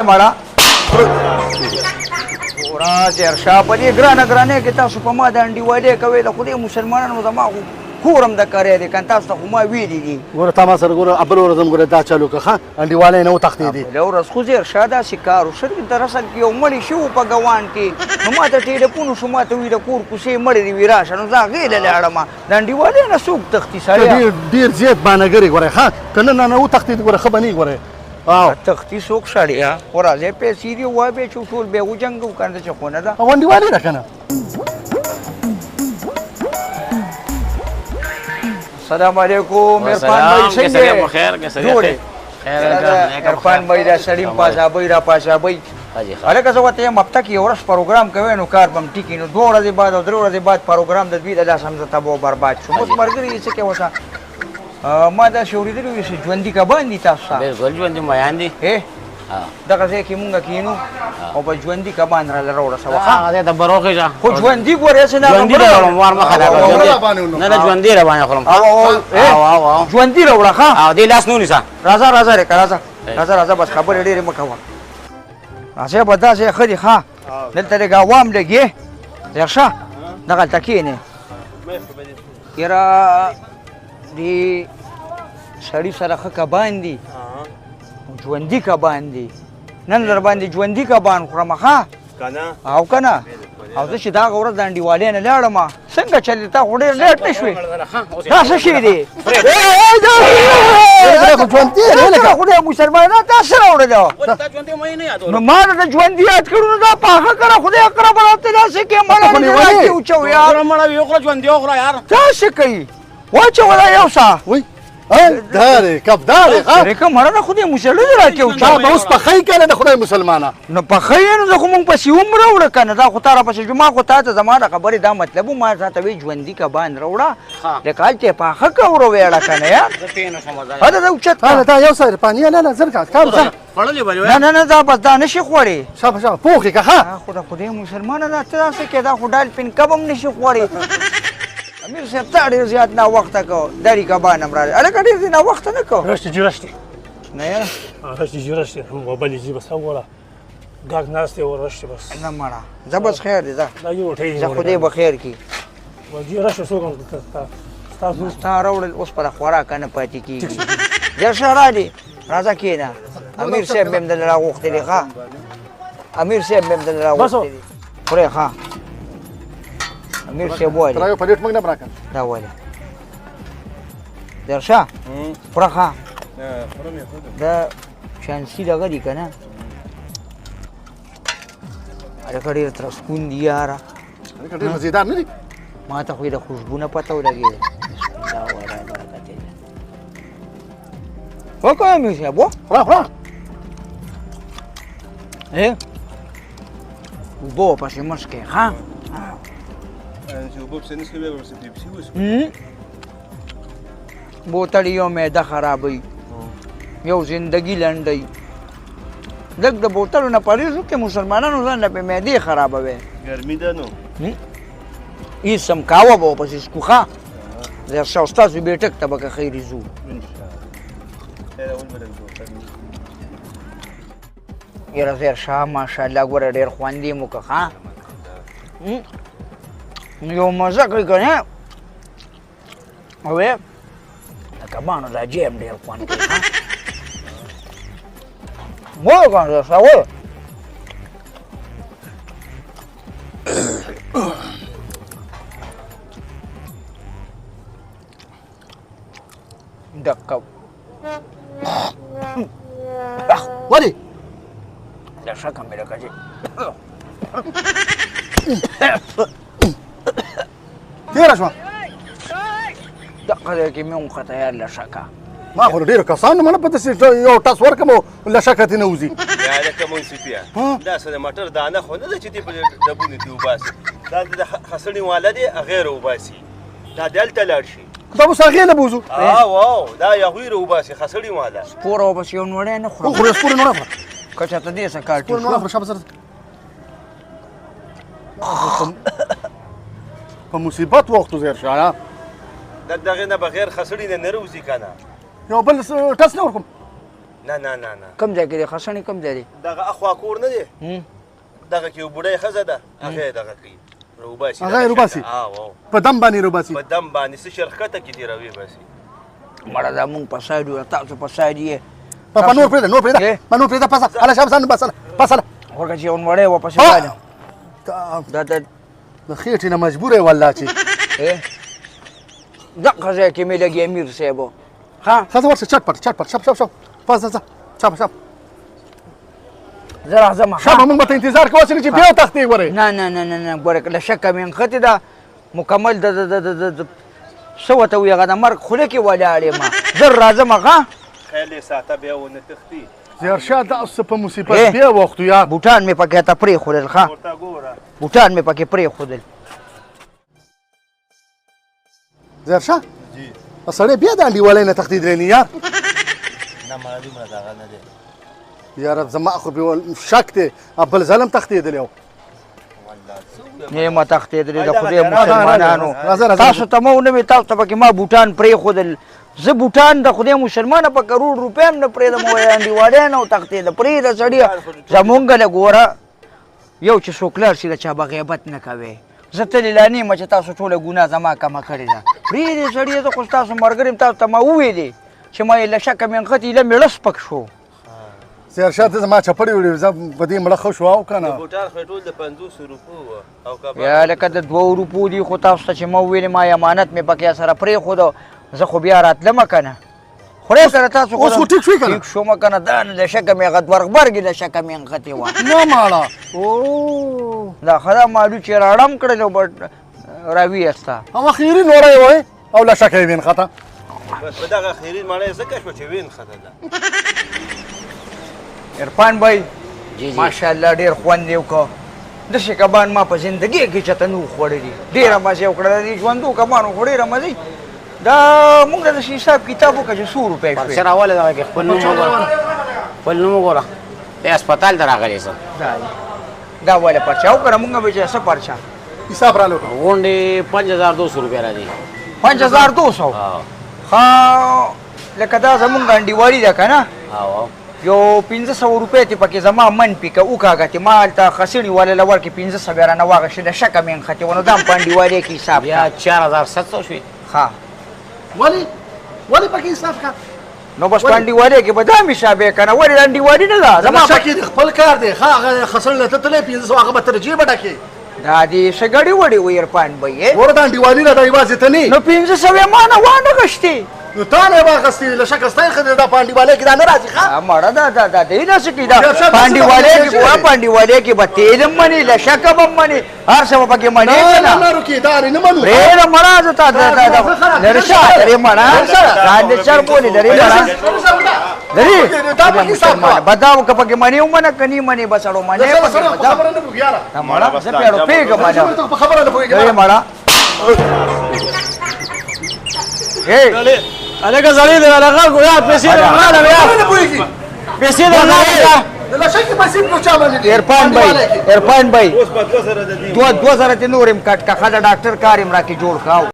مړه ورځ ارشا په دې ګرانه کې تاسو په ما د انډیوالۍ کوئ د خدای مسلمانانو زما خو کورم د کاری دی که تاسو ته خو ما ویلي دي ګوره تا ما سره ګوره بل ورځ هم ګوره دا چالو که ښه انډیوالی نه وتښتېدې بله ورځ خو زه ارشا داسې کار وشر در اصل کې یو مړی شوي په ګوان کې نو ما ته ټېلیفون وشو ما ته وایي د کور کوڅې مړی دي وي راشه نو زه هغې له لاړم د انډیوالۍ نه څوک تښتي سړی ډېر زیات بانهګرې ګوره ښه که نه وتښتېد ګوره ښه به نه ګوره تختی څوک سړی خو راځئ پیسې دي وابېچو ټول بیا وجنګو که نه چې خو نه ده او انډیوالي ده که نه السلام علیکم عرفان بھائی څنګه عرفان بھائی دا سلیم پاسابۍ را پاسابۍ هلکه زه ورته یم هفته کې یو ورځ پروګرام کوی نو کار به م ټیکي نو 2 ورځې بعد او 3 ورځې بعد پروګرام د دوی د داسې هم زه تباه و برباد شوم اوس ملګري یې څه کوې ورته ما داسې اورېدلي وي چې ژوندي کبان دي تاسو ته بالکل ژوندي مایان دي دغه ځای کې مونږ کینو او په ژوندي کبان راله راوړسوه هغه د برو خېژه خو ژوندي ګورې څه نه ژوندي راوړم وار مه خرابوه نه نه ژوندي را باندې خورم ژوندي راوړه ښه او دې لاس نه ونیسه راځه رېکه راځه بس خبرې ډېرې مه کوه راځه به داسې ښه دي ښه دلته لږ عوام لږ یې ښه دغلته کښېنې یاره دې سړي سره ښه کبان دي ژوندي کبان دي نن در باندې ژوندي کبان خورم ښه او که نه او زه چې دغه ورځ د انډیوالۍ نه لاړم څنګه چلې تا خو ډېر لیټ نه شوې دا څه شی دی خدای مسلمانان تا څه راوړلو نو ما د ژوندي یاد کړو نو دا پاخه کړه خدای اقرب راته داسې کې مړه راکې وچو یار دا څه کوي واچوه دا یو څه دارې کبدارې رېکه مړه ده خدای مسلمان راکې وچو تا به اوس پخی کنه د خدای مسلمانه نو پخی یې نو زه خو مونږ پسې هم راوړه که نه دا خو تا راپسې جوما خو تا ته زما د خبرې دا مطلب و ما تا ته وایي ژوندي کبان راوړه لکه هلته یې پاخه که ورویاړه که نه یار هله دا اوچت دا یو څه پانیه نه زر کار نه دا بس دا نشي خوړې شابه پوخ یې که ښه خو د خدای مسلمانه دا ته داسې کې دا خو ډالفین کب هم نشي خوړې امیر صاحب تا ډېر زیات ناوخته کو درې کبان هم راځي هلکه ډېر دې ناوخته نه کو رشتي نه یاره رشتي موبایل یې بس اوله ګاګ ناست او رشتي بس نه مړه زه بس خیر دی دا یو ټی زه خدای به خیر کړي وجه رشتي څوک تاسو ستا راوړل اوس په خوراک نه پاتې کېږي ډېر ښه راځي راځه کښېنه امیر صاحب مې هم دلته راغوښتلي ښه امیر صاحب مې هم دلته راغوښتلي خورې ښه امیر صاحب وایي را یو پلیټ موږ نه براکن دا ولې ډېر ښه خوره ښه دا چانسي دغه دي که نه هلکه ډېر ترسکون دي یاره ډېر مزېدار نه دي ما ته خو یې د خوشبو نه پته ولګېده وکړه امیر صاحب خوره اوبه پسې مشکې ښه بوتل یو معده خرابوي یو زندگی لنډوي لږ د بوتلو نه پرهېز وکړې مسلمانانو ځان له پې معدې خرابوي ګرمي ده نو هېڅ هم کاوه به ورپسې څکو ښه زه ښه ستاسو بیټک ته به که خیرې ځو یاره زیر شاه ماشاءالله ګوره ډېر خوند یې مو که ښه یو مزه کوي که نه او د کبانو دا جیم ډېر خوند کوي وایه که نه څه وایه دقه ولې له شکه مې لکه چې تېره شوه دقه ځای کې مې وخته یار له شکه ما خو ډېرو کسانو منه پته چې یو ټس ورکړم او له شکه ترې نه وځي یا لکه منصفیه دا څه د مټر دانه خو نه ده چې دې په ډبونې کې وباسي دا د خسړې واله دی هغې راوباسي دا دلته لاړ شي دا اوس هغې نه بوځو واو دا هغوی راوباسي خسړې واله سپوره وبس یو نوړی نه خورم وخوره سپورې نوړه خوره که چېرته دې څه کار سپورې نوړه خوره شابه سره په مصیبت وخت زیر شاه دغې نه بغیر خسړې نه نه راوځي که نه یو بل ټس نه ورکوم نه نه نه نه کم ځای کې دی خسنې کم ځای دی دغه اخوا کور نه دی دغه کې یو بوډۍ ښځه ده هغه دغه کوي روباسي هغه روباسي په دم باندې روباسي په دم باندې څه شرکته کې دی روي باسي مړه دا مونږ په سایډ یو تاسو په سایډ یې په نور پرېږده نور پرېږده په نور پرېږده پسه هله شابه سان بسله پسله ورکه چې یو نوړی واپسې راځم دا د خېټې نه مجبور یې والله چې دغه ځای کې مې لګي امیر صاحب ها ښځه ورشه چټپټ چټپټ شپ شپ شپ پس ځه شپ شپ زه راځم شابه موږ به ته انتظار کوو چې بیا وتښتې ګورې نه نه نه نه نه ګوره له شکه مې نښتې ده مکمل د څه ورته وایي هغه د مرګ خوله کې ولاړ یم زر راځم ښه خیال یې ساته بیا ونه تښتي زیارشاه دا اوس په مصیبت بیا وختو یار بوټان مې پکې ته پرېښودل ښه ورته ګوره بوټان مې پکې پرېښودل زیارشاه سړی بیا د انډیوالۍ نه تښتېدلی نه یار نه مړه دومره دغه نه دی یاره زما خو شک دی بل ظلم تښتېدلی و نیمه تښتېدلې د خدای مسلمانانو تاسو ته مو نه وې تاسو ته پکې ما بوټان پرېښودل زه بوټان د خدای مسلمانه په کروڑ روپۍ هم نه پرېږدم وایي انډیوالۍ نه و تښتېده پرېږده سړیه زمونږ له ګوره یو چې څوک لاړ شي د چا به غیبت نه کوې زه تلې لا نه یم چې تاسو ټوله ګناه زما کمه کړې ده پرېږدې سړیه زه خو ستاسو ملګری یم تاسو ته ما وویلې چې ما یې له شکه مې نښتې ایله مې ړس پک شو زیارشاه ته زما چپړې وړې زه په دې مړه ښه شو او که نه بوټان خو یې ټول د 50 روپو وه او که یا لکه د 2 روپو دي خو تاسو ته چې ما وویلې ما امانت مې پکې سره پرېښودو زه خو بیا راتلمه که نه خدای سره تاسو اوس خو ټیک شوې که نه ټیک شومه که نه دا نه له شکه مې هغه غبرګې له شکه مې نښتې وه نه ماړه دا ښه دا مالو چې راړم کړل او راویسته او اخیري نوره یې وایي او له شکه یې وینښته بس په دغه اخري مړی ځکه شوه چې وینښته ده عرفان بھائی ماشاءالله ډېر خوند یې وکړه داسې کبان ما په زندګۍ کې چېرته نه وو خوړلي ډېره مزه یې وکړه د دې ژوندو کبانو خو ډېره مزه دا موږ ته داسې حساب کتاب وکړه چې 100 روپۍ شوې پرچه راولې دغه کې خپل نوم وګوره خپل نوم وګوره ته هسپتال ته راغلی څه دا ولې پرچه وکړه موږ به چې څه پرچه حساب را لوکړه غونډې 5200 روپۍ راځي 5200 ښه لکه دا زمونږ انډیوالي ده که نه یو 1500 روپۍ ته پکې زما من پي که وکاږه ما هلته خسیڼې والے له ورکې 1500 یې رانه واخېستې د شکه مې نښتې وه نو دا هم په انډیوالۍ کې حساب بیا 4700 شوې ښه ولې پکې حساب کا نو بس په انډیوالۍ کې به دا هم حساب یې که نه ولې د انډیوالي نه ده زما شک یې خپل کار دی ښه هغه خسړ نه ته تللی 500 هغه به تر جیبه ډکې دا دې څه ګډې وړې و عرفان بھئ ګوره د انډیوالي نه دا یوازې ته نه نو 500 یې ما نه وانغښتې نو تا نه یې واخیستې له شکه ستا یې ښه دی دا په انډیوالۍ کې دا نه راځي ښه مړه دا دی داسې کې دا په انډیوالۍ کې ګوره په انډیوالۍ کې به تیل هم منې له شکه به هم منې هر څه به پکې منې که نه نه روکېدارې نه منو پرېږده مړه زه تا لرې شه لرې مړه ځان دې چر بولې لرې مړه لرې به دا که پکې منې ومنه که نه منې به سړو منې مړه زه پېړو پوهېږم لرې مړه هلکه سړی دی هغه خلکو یار پیسې دې راغله یار پیسې دې راغله عرفان بھائی 2000 ته نور یم کټ کا خاله ډاکټر کار یم راکې جوړ کاو